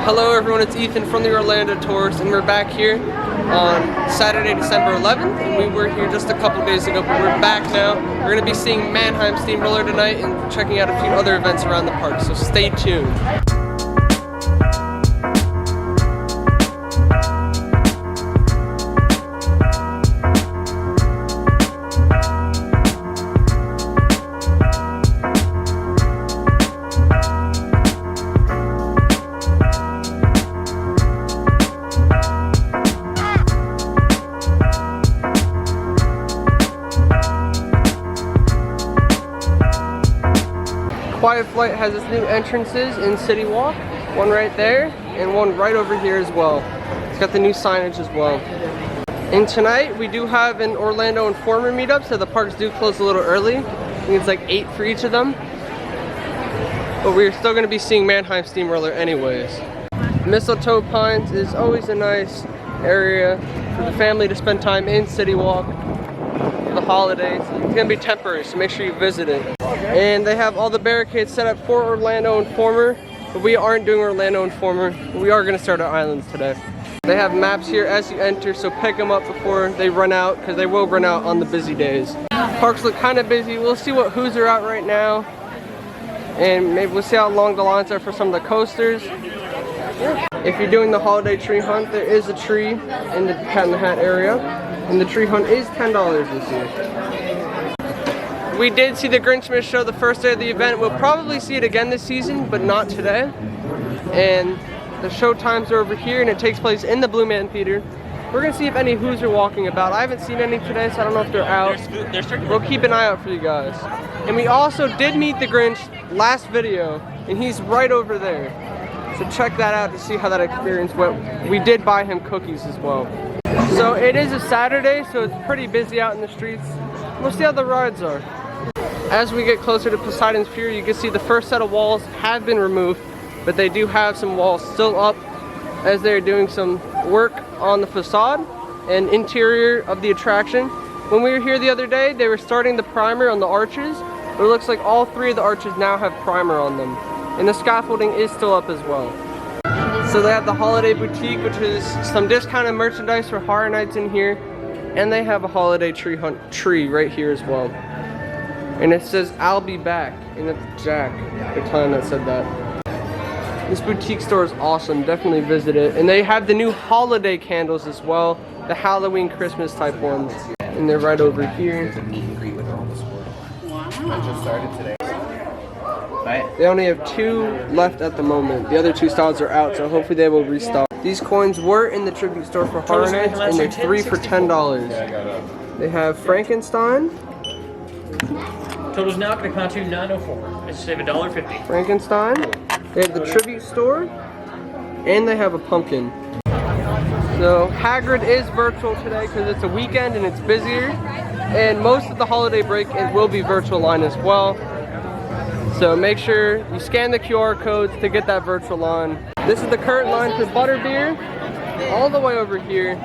Hello everyone, it's Ethan from the Orlando Tours, and we're back here on Saturday, December 11th, and we were here just a couple days ago, but we're back now. We're going to be seeing Mannheim Steamroller tonight and checking out a few other events around the park, so stay tuned. Quiet Flight has its new entrances in City Walk, one right there and one right over here as well. It's got the new signage as well. And tonight we do have an Orlando Informer meetup, so the parks do close a little early. I think it's like 8 for each of them. But we're still going to be seeing Mannheim Steamroller anyways. Mistletoe Pines is always a nice area for the family to spend time in City Walk for the holidays. It's going to be temporary, so make sure you visit it. And they have all the barricades set up for Orlando Informer, but we aren't doing Orlando Informer. We are going to start our islands today. They have maps here as you enter, so pick them up before they run out, because they will run out on the busy days. Parks look kind of busy. We'll see what who's are out right now, and maybe we'll see how long the lines are for some of the coasters. If you're doing the holiday tree hunt, there is a tree in the Cat in the Hat area, and the tree hunt is $10 this year. We did see the Grinchmas show the first day of the event. We'll probably see it again this season, but not today. And the show times are over here, and it takes place in the Blue Man Theater. We're gonna see if any who's are walking about. I haven't seen any today, so I don't know if they're out. We'll keep an eye out for you guys. And we also did meet the Grinch last video, and he's right over there. So check that out to see how that experience went. We did buy him cookies as well. So it is a Saturday, so it's pretty busy out in the streets. We'll see how the rides are. As we get closer to Poseidon's Fury, you can see the first set of walls have been removed, but they do have some walls still up as they're doing some work on the facade and interior of the attraction. When we were here the other day, they were starting the primer on the arches, but it looks like all 3 of the arches now have primer on them. And the scaffolding is still up as well. So they have the Holiday Boutique, which is some discounted merchandise for Horror Nights in here, and they have a holiday tree hunt tree right here as well. And it says, "I'll be back," and it's Jack, the clown that said that. This boutique store is awesome, definitely visit it. And they have the new holiday candles as well, the Halloween Christmas type ones. And they're right over here. Wow. I just started today. They only have 2 left at the moment. The other 2 styles are out, so hopefully they will restock. These coins were in the tribute store for Horror Nights, and they're 3 for $10. They have Frankenstein. Total's now going to come out to $904. Let's save $1.50. Frankenstein. They have the tribute store, and they have a pumpkin. So Hagrid is virtual today because it's a weekend and it's busier, and most of the holiday break it will be virtual line as well. So make sure you scan the QR codes to get that virtual line. This is the current line for butterbeer, all the way over here.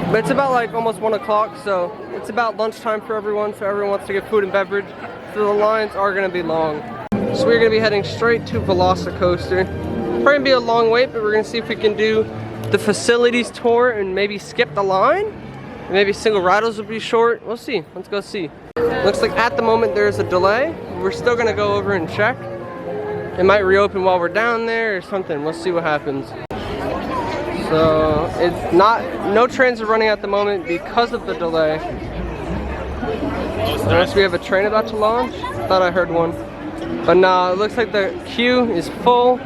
But it's about like almost 1 o'clock, so it's about lunchtime for everyone, so everyone wants to get food and beverage. So the lines are gonna be long. So we're gonna be heading straight to Velocicoaster. Probably gonna be a long wait, but we're gonna see if we can do the facilities tour and maybe skip the line. Maybe single rattles will be short. We'll see, let's go see. Looks like at the moment there's a delay. We're still gonna go over and check. It might reopen while we're down there or something. We'll see what happens. So it's no trains are running at the moment because of the delay. Unless we have a train about to launch. Thought I heard one. But no, it looks like the queue is full,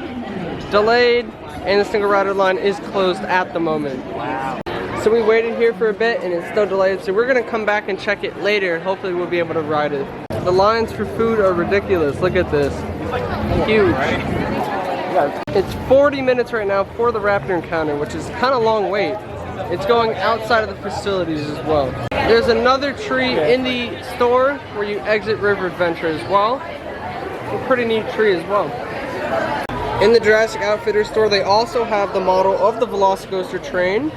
delayed, and the single rider line is closed at the moment. Wow. So we waited here for a bit and it's still delayed, so we're gonna come back and check it later. Hopefully we'll be able to ride it. The lines for food are ridiculous. Look at this. Huge. It's 40 minutes right now for the Raptor Encounter, which is kind of long wait. It's going outside of the facilities as well. There's another tree in the store where you exit River Adventure as well. A pretty neat tree as well. In the Jurassic Outfitter store, they also have the model of the Velocicoaster train.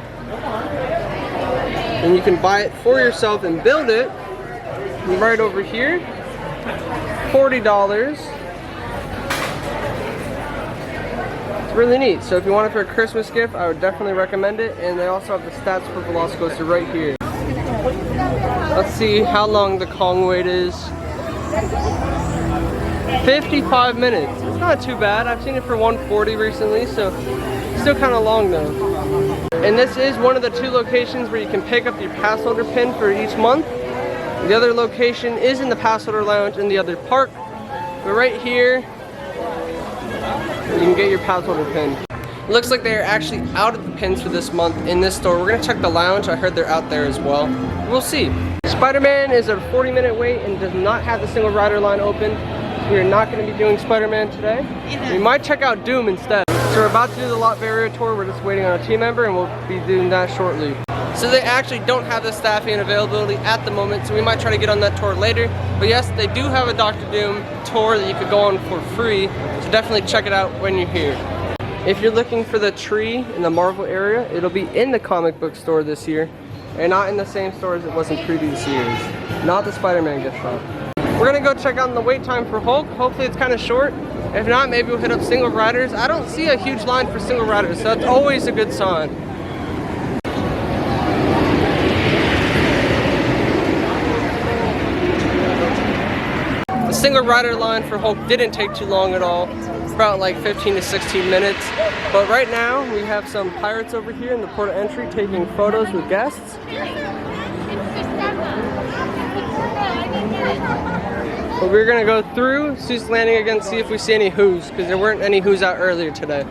And you can buy it for yourself and build it. And right over here, $40. It's really neat. So if you want it for a Christmas gift, I would definitely recommend it. And they also have the stats for Velocicoaster right here. Let's see how long the Kong wait is. 55 minutes. It's not too bad. I've seen it for 140 recently, so still kind of long though. And this is one of the 2 locations where you can pick up your pass holder pin for each month. The other location is in the pass holder lounge in the other park. But right here, you can get your pass holder pin. It looks like they're actually out of the pins for this month in this store. We're gonna check the lounge. I heard they're out there as well. We'll see. Spider-Man is a 40-minute wait and does not have the single rider line open. We're not gonna be doing Spider-Man today. We might check out Doom instead. So we're about to do the Lot Barrier tour. We're just waiting on a team member and we'll be doing that shortly. So they actually don't have the staffing and availability at the moment, so we might try to get on that tour later. But yes, they do have a Dr. Doom tour that you could go on for free, so definitely check it out when you're here. If you're looking for the tree in the Marvel area, it'll be in the comic book store this year, and not in the same store as it was in previous years. Not the Spider-Man gift shop. We're gonna go check out the wait time for Hulk. Hopefully it's kind of short. If not, maybe we'll hit up single riders. I don't see a huge line for single riders, so that's always a good sign. The single rider line for Hulk didn't take too long at all. It's about like 15 to 16 minutes. But right now, we have some pirates over here in the port of entry taking photos with guests. But we're gonna go through Seuss Landing again, see if we see any Who's, because there weren't any Who's out earlier today.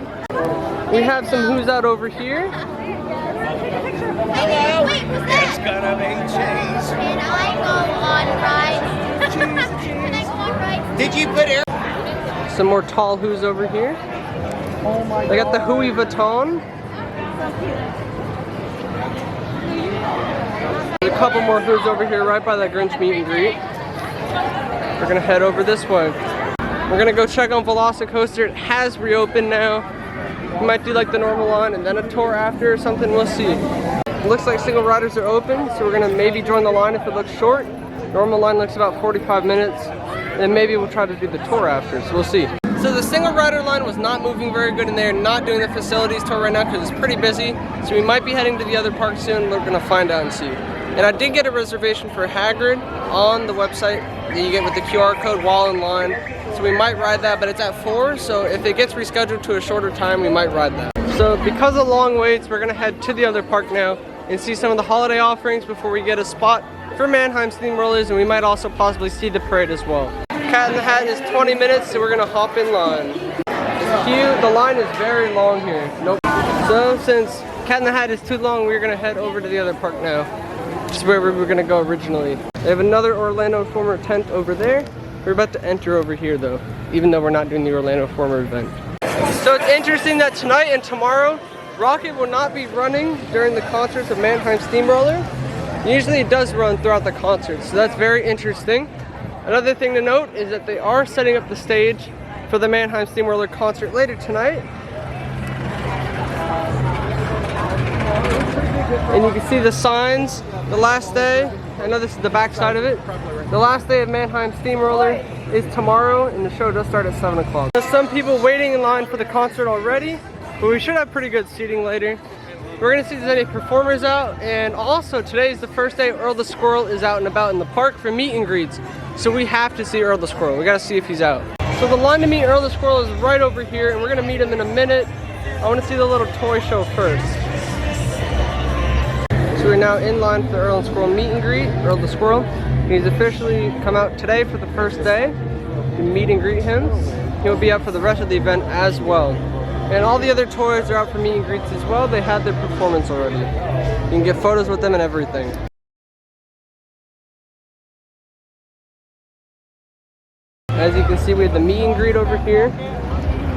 We have some Who's out over here. Hello! Wait, what's that? It's gonna make cheese. Can I go on rides? Can I go on rides? Did you put air? Some more tall Who's over here. Oh my They got the Louis Vuitton. There's a couple more Who's over here right by that Grinch meet and greet. We're gonna head over this way. We're gonna go check on Velocicoaster. It has reopened now. We might do like the normal line and then a tour after or something, we'll see. It looks like single riders are open, so we're gonna maybe join the line if it looks short. Normal line looks about 45 minutes, and maybe we'll try to do the tour after, so we'll see. So the single rider line was not moving very good, and they're not doing the facilities tour right now because it's pretty busy. So we might be heading to the other park soon. We're gonna find out and see. And I did get a reservation for Hagrid on the website that you get with the QR code while in line. So we might ride that, but it's at 4, so if it gets rescheduled to a shorter time, we might ride that. So because of long waits, we're gonna head to the other park now and see some of the holiday offerings before we get a spot for Mannheim Steamrollers, and we might also possibly see the parade as well. Cat in the Hat is 20 minutes, so we're gonna hop in line. It's cute, the line is very long here. Nope. So since Cat in the Hat is too long, we're gonna head over to the other park now, which is where we were gonna go originally. They have another Orlando Informer tent over there. We're about to enter over here though, even though we're not doing the Orlando Informer event. So it's interesting that tonight and tomorrow, Rocket will not be running during the concerts of Mannheim Steamroller. Usually it does run throughout the concert, so that's very interesting. Another thing to note is that they are setting up the stage for the Mannheim Steamroller concert later tonight. And you can see the signs, the last day. I know this is the back side of it. The last day of Mannheim Steamroller is tomorrow, and the show does start at 7 o'clock. There's some people waiting in line for the concert already, but we should have pretty good seating later. We're gonna see if there's any performers out, and also today is the first day Earl the Squirrel is out and about in the park for meet and greets. So we have to see Earl the Squirrel. We gotta see if he's out. So the line to meet Earl the Squirrel is right over here, and we're gonna meet him in a minute. I wanna see the little toy show first. So we're now in line for the Earl and Squirrel meet and greet, Earl the Squirrel. He's officially come out today for the first day. You can meet and greet him. He'll be out for the rest of the event as well. And all the other toys are out for meet and greets as well. They had their performance already. You can get photos with them and everything. As you can see, we have the meet and greet over here.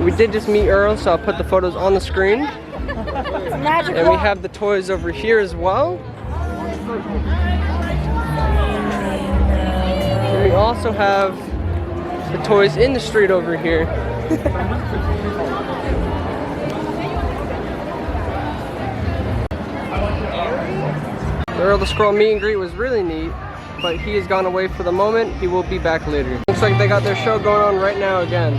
We did just meet Earl, so I'll put the photos on the screen. It's magical. And we have the toys over here as well. And we also have the toys in the street over here. The Earl the Squirrel meet and greet was really neat, but he has gone away for the moment. He will be back later. Looks like they got their show going on right now again.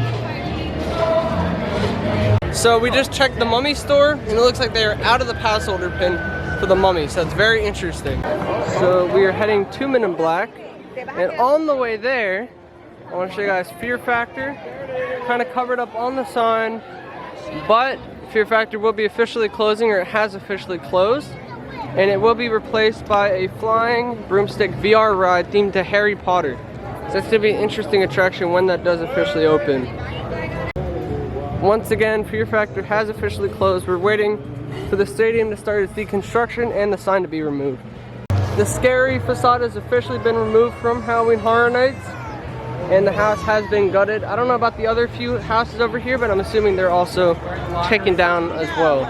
So we just checked the Mummy store, and it looks like they are out of the pass holder pin for the Mummy, so that's very interesting. So we are heading to Men in Black, and on the way there, I want to show you guys Fear Factor, kind of covered up on the sign, but Fear Factor will be officially closing, or it has officially closed, and it will be replaced by a flying broomstick VR ride themed to Harry Potter. So that's going to be an interesting attraction when that does officially open. Once again, Fear Factor has officially closed. We're waiting for the stadium to start its deconstruction and the sign to be removed. The scary facade has officially been removed from Halloween Horror Nights, and the house has been gutted. I don't know about the other few houses over here, but I'm assuming they're also taken down as well.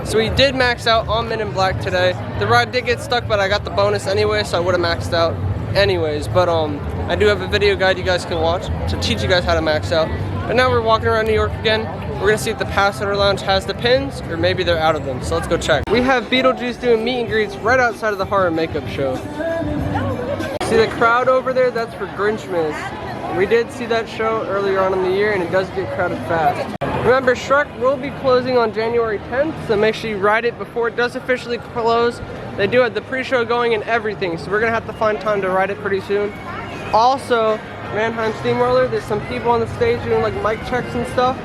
So we did max out on Men in Black today. The ride did get stuck, but I got the bonus anyway, so I would have maxed out anyways. But I do have a video guide you guys can watch to teach you guys how to max out. But now we're walking around New York again. We're gonna see if the Pass Holder Lounge has the pins, or maybe they're out of them. So let's go check. We have Beetlejuice doing meet and greets right outside of the horror makeup show. See the crowd over there? That's for Grinchmas. We did see that show earlier on in the year, and it does get crowded fast. Remember, Shrek will be closing on January 10th, so make sure you ride it before it does officially close. They do have the pre-show going and everything, so we're gonna have to find time to ride it pretty soon. Also, Mannheim Steamroller, there's some people on the stage doing like mic checks and stuff.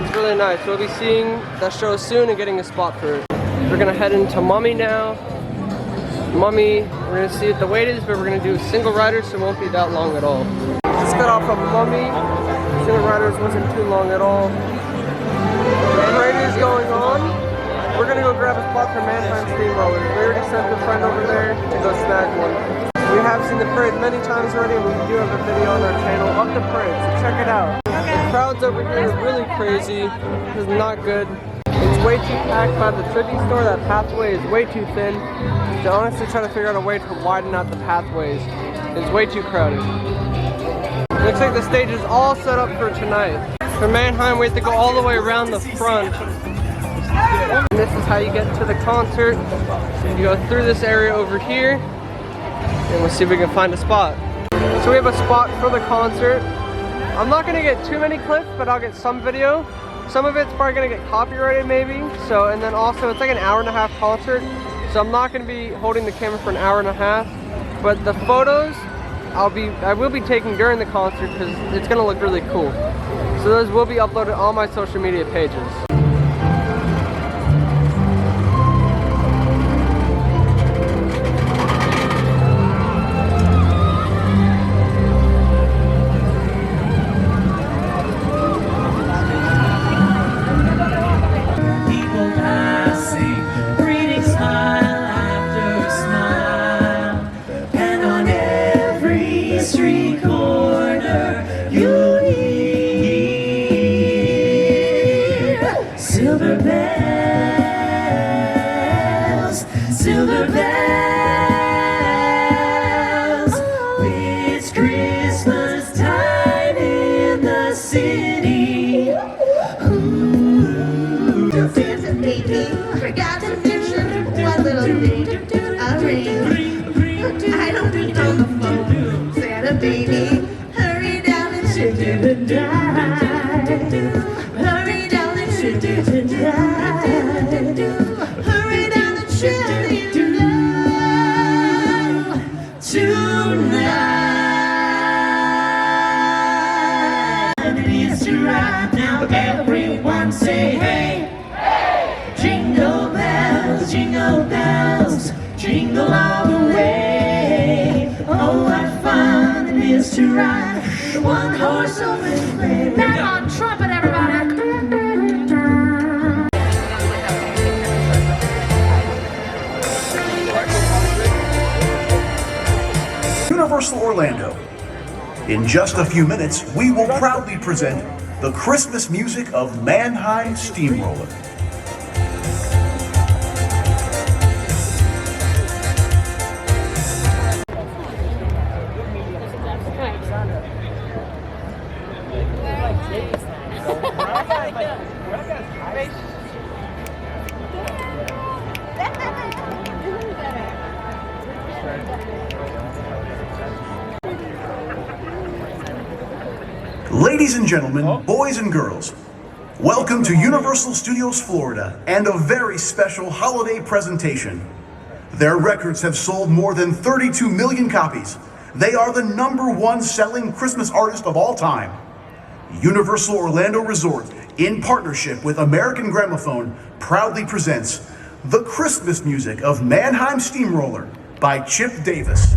It's really nice. We'll be seeing that show soon and getting a spot for it. We're gonna head into Mummy now. Mummy, we're gonna see what the wait is, but we're gonna do single riders, so it won't be that long at all. Just got off of Mummy. Single riders wasn't too long at all. Parade is going on. We're gonna go grab a spot for Mannheim Steamroller. We already sent a friend over there to go snag one. We have seen the parade many times already, and we do have a video on our channel of the parade, so check it out. The crowds over here are really crazy. This is not good. It's way too packed by the tribute store. That pathway is way too thin. To honestly try to figure out a way to widen out the pathways. It's way too crowded. Looks like the stage is all set up for tonight. For Mannheim, we have to go all the way around the front. And this is how you get to the concert. You go through this area over here, and we'll see if we can find a spot. So we have a spot for the concert. I'm not gonna get too many clips, but I'll get some video. Some of it's probably gonna get copyrighted maybe. So, and then also it's like an hour-and-a-half concert. So I'm not gonna be holding the camera for an hour and a half. But the photos, I will be taking during the concert because it's gonna look really cool. So those will be uploaded on my social media pages. Silver bells, it's Christmas time in the city. Ooh, Santa baby, forgot to mention one little thing. A ring. I don't need on the phone. Santa baby, hurry down and ship it tonight. Hurry down and ship it tonight. Hurry down and ship it. Tonight it is to ride now. Everyone say hey, hey! Jingle bells, jingle all the way. Oh, what fun it is to ride the one-horse open sleigh. Back on trumpet, everybody. Universal Orlando. In just a few minutes, we will proudly present the Christmas music of Mannheim Steamroller. Ladies and gentlemen, boys and girls, Welcome to Universal Studios Florida and a very special holiday presentation. Their records have sold more than 32 million copies. They are the #1 selling Christmas artist of all time. Universal Orlando Resort, in partnership with American Gramophone, proudly presents the Christmas music of Mannheim Steamroller by Chip Davis.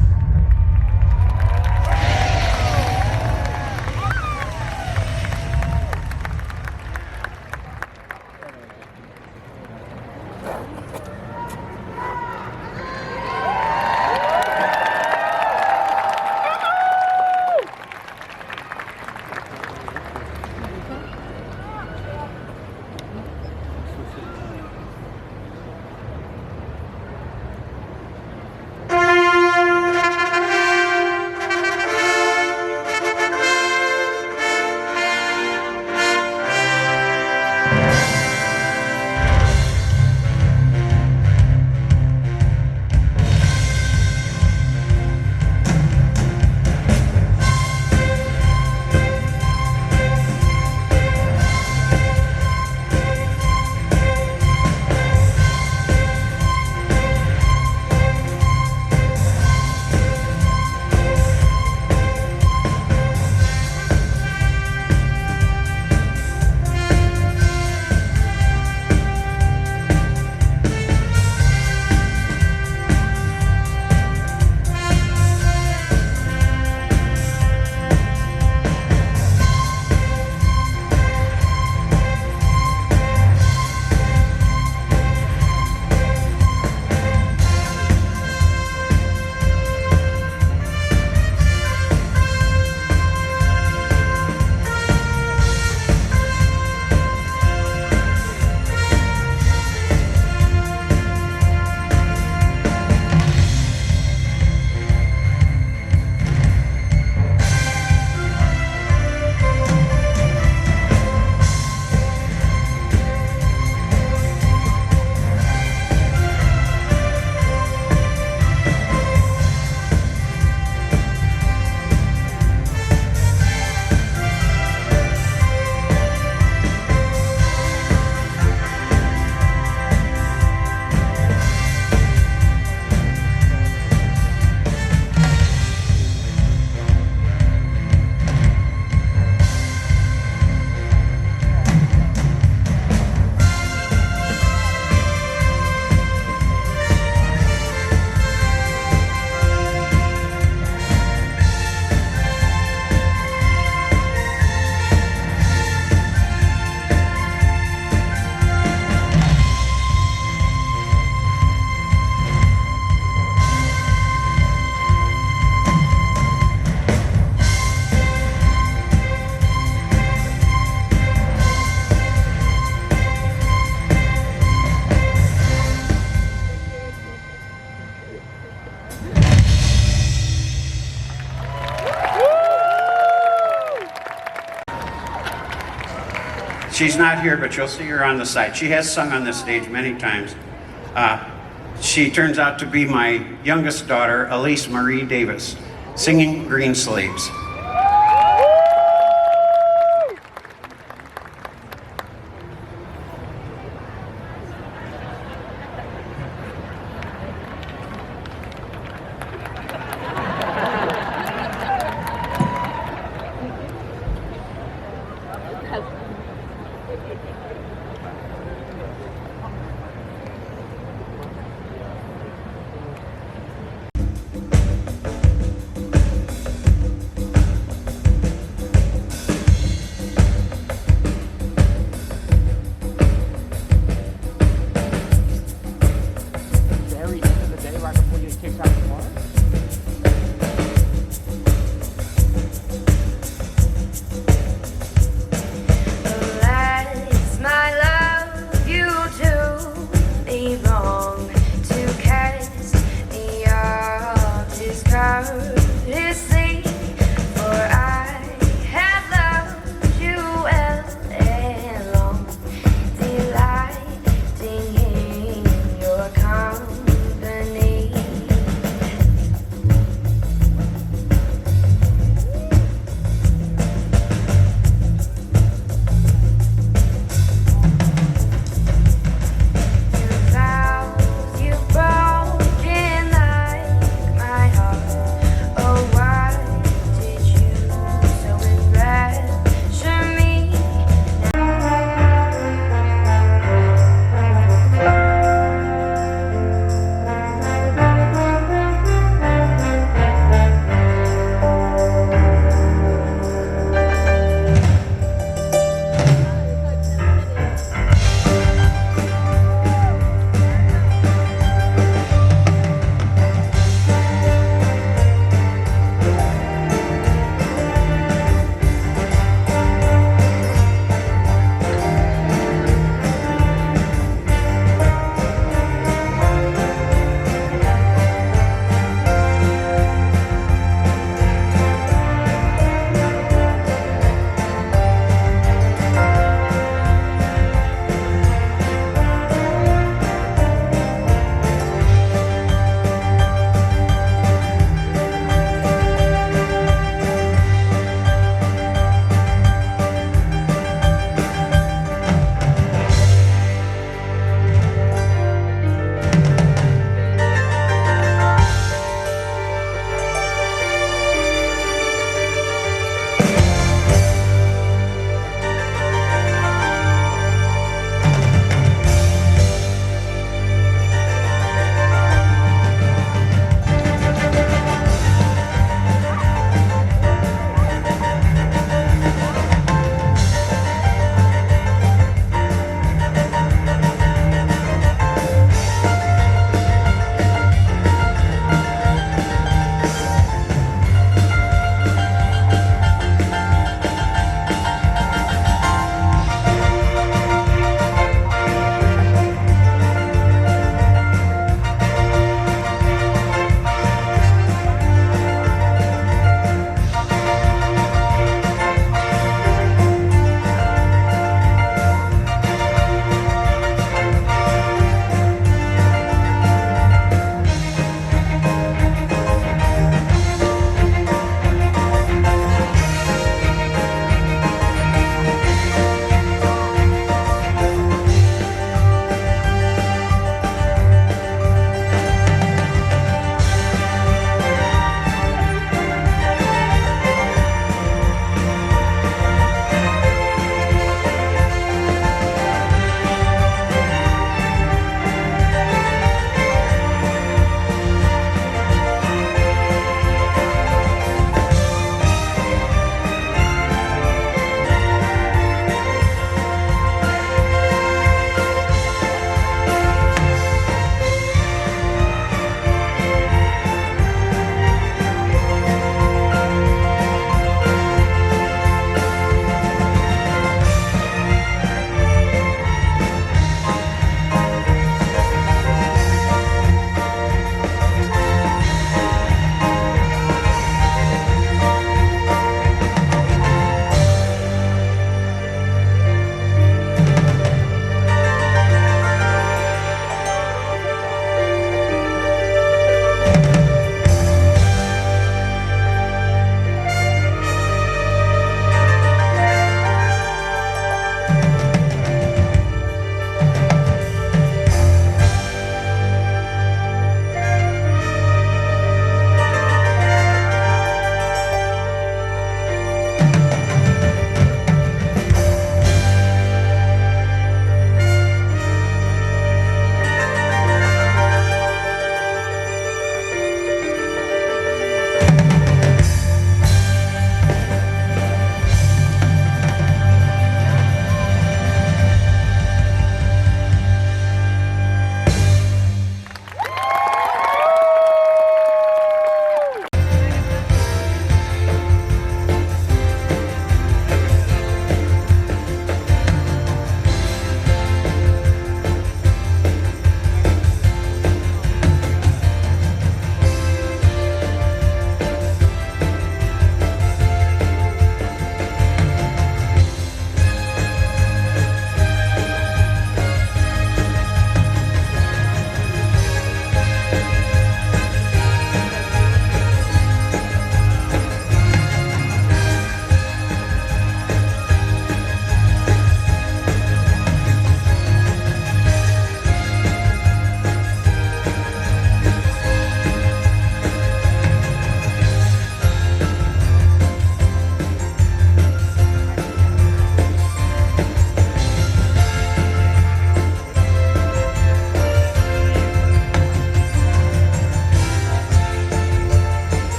She's not here, but you'll see her on the side. She has sung on this stage many times. She turns out to be my youngest daughter, Elise Marie Davis, singing Green Sleeves.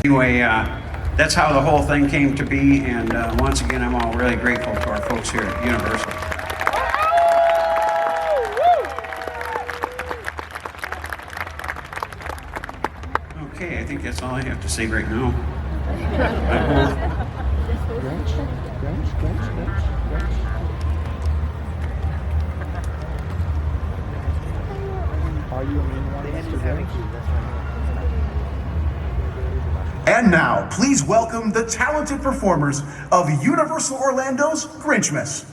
Anyway, that's how the whole thing came to be, and once again, I'm all really grateful to our folks here at Universal. Okay, I think that's all I have to say right now. And now, please welcome the talented performers of Universal Orlando's Grinchmas.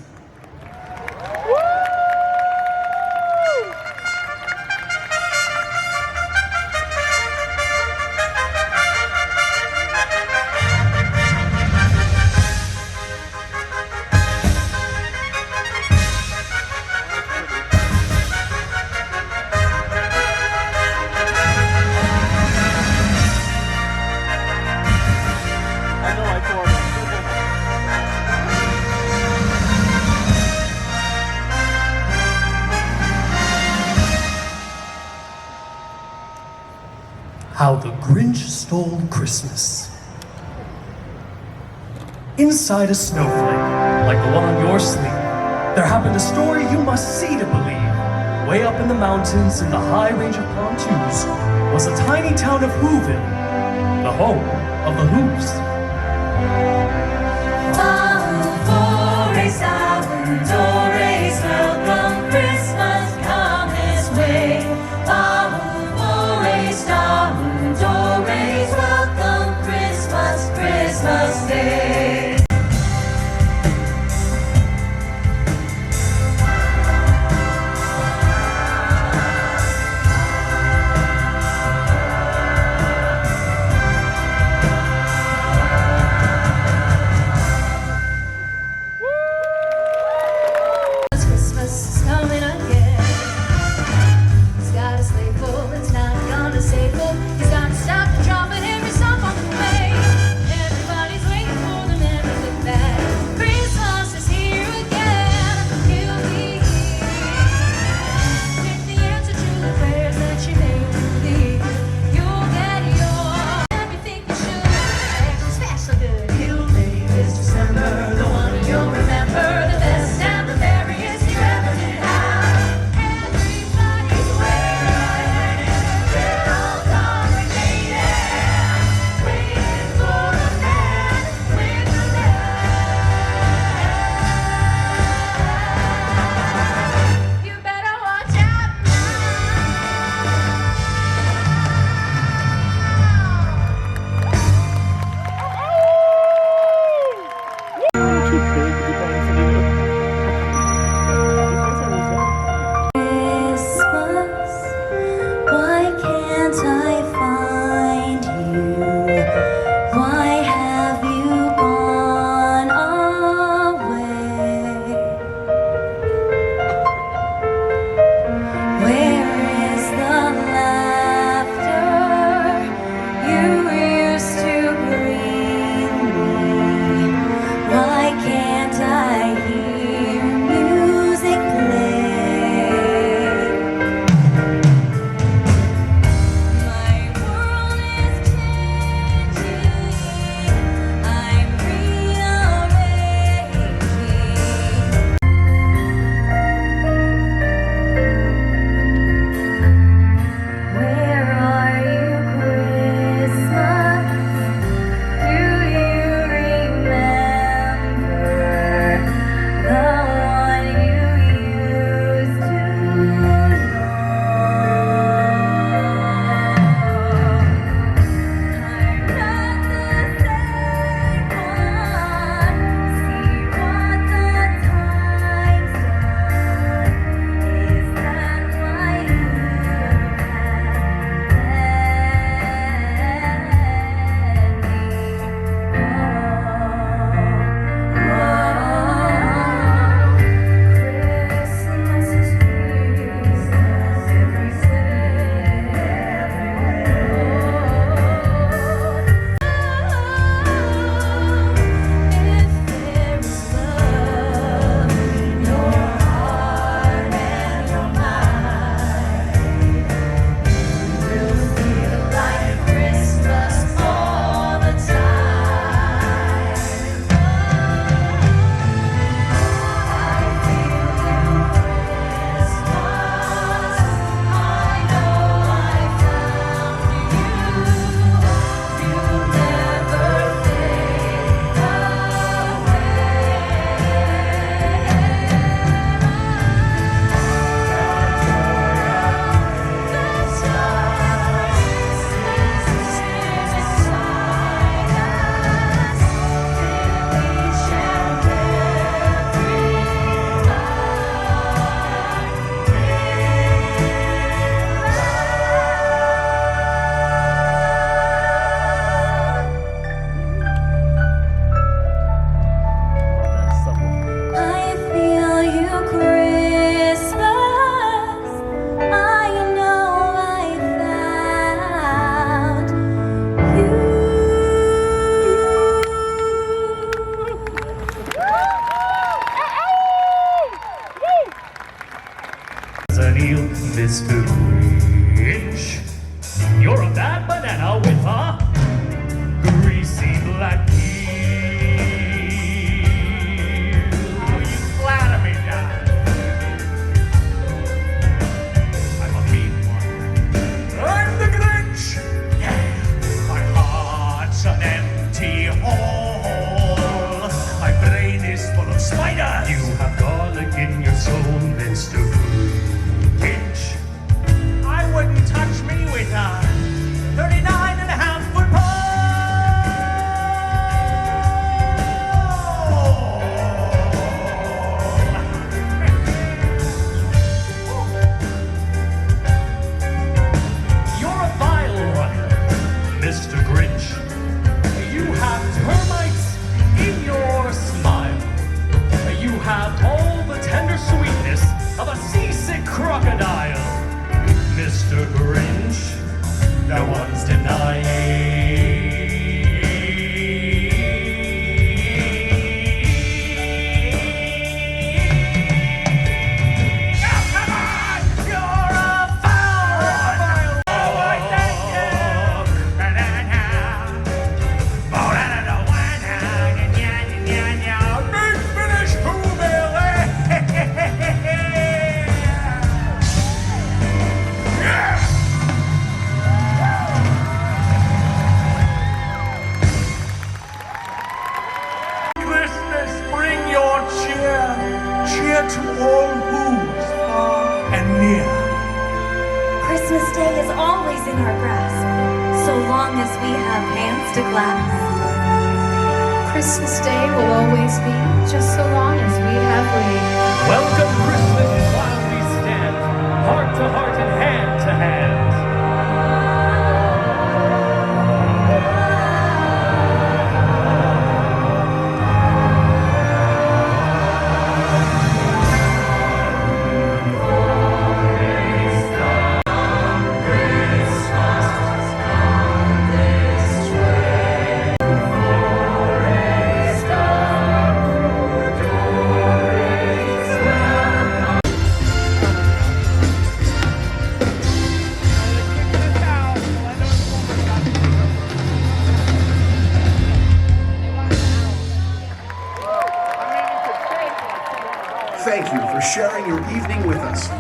How the Grinch Stole Christmas. Inside a snowflake, like the one on your sleeve, there happened a story you must see to believe. Way up in the mountains, in the high range of pontoons, was the tiny town of Whoville, the home of the Whos. Welcome Christmas, come this way. Welcome Christmas, Christmas Day. Christmas millennial Mr. Grinch. You're a bad banana with a greasy black heel. You flatter me, Dad. I'm a mean one. I'm the Grinch. Yeah, my heart's an empty hole. My brain is full of spiders. You have garlic in your soul, Mr. Grinch. I wouldn't touch me with a 39.5-foot pole. You're a vile one, Mr. Grinch. You have termites in your smile. You have all the tender sweetness of a seasick crocodile, Mr. Grinch. No one's denying. Oh, come on! You're a foul one! Oh, I thank you! Big finish, who Christmas, bring your cheer, cheer to all who's far and near. Christmas Day is always in our grasp, so long as we have hands to clasp. Christmas Day will always be just so long as we have rain. Welcome Christmas while we stand, heart to heart and hand to hand. Thank you for sharing your evening with us.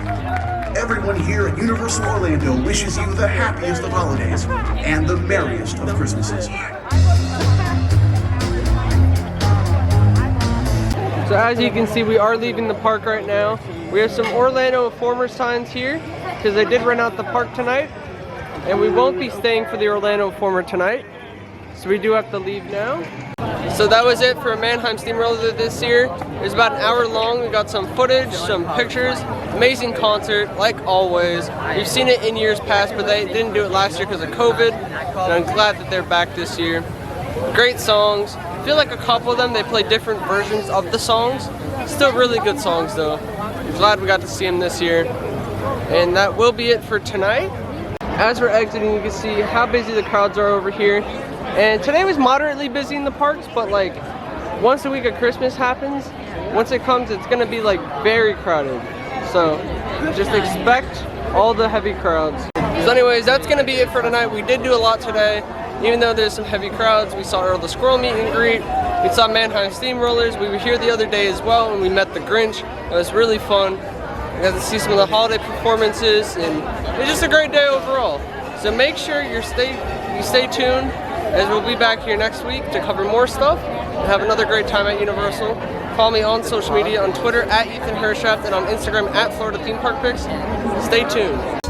Everyone here at Universal Orlando wishes you the happiest of holidays and the merriest of Christmases. So as you can see, we are leaving the park right now. We have some Orlando Informer signs here because they did rent out the park tonight, and we won't be staying for the Orlando Informer tonight, so we do have to leave now. So that was it for Mannheim Steamroller this year. It was about an hour long. We got some footage, some pictures, amazing concert, like always. We've seen it in years past, but they didn't do it last year because of COVID, and I'm glad that they're back this year. Great songs. I feel like a couple of them, they play different versions of the songs. Still really good songs though. I'm glad we got to see them this year. And that will be it for tonight. As we're exiting, you can see how busy the crowds are over here. And today was moderately busy in the parks, but like once a week of Christmas happens, once it comes, it's gonna be like very crowded. So just expect all the heavy crowds. So anyways, that's gonna be it for tonight. We did do a lot today. Even though there's some heavy crowds, we saw Earl the Squirrel meet and greet. We saw Mannheim Steamrollers. We were here the other day as well and we met the Grinch. It was really fun. We got to see some of the holiday performances and it was just a great day overall. So make sure you stay tuned, as we'll be back here next week to cover more stuff and have another great time at Universal. Follow me on social media, on Twitter @EthanHershaft and on Instagram @FloridaThemeParkPics. Stay tuned.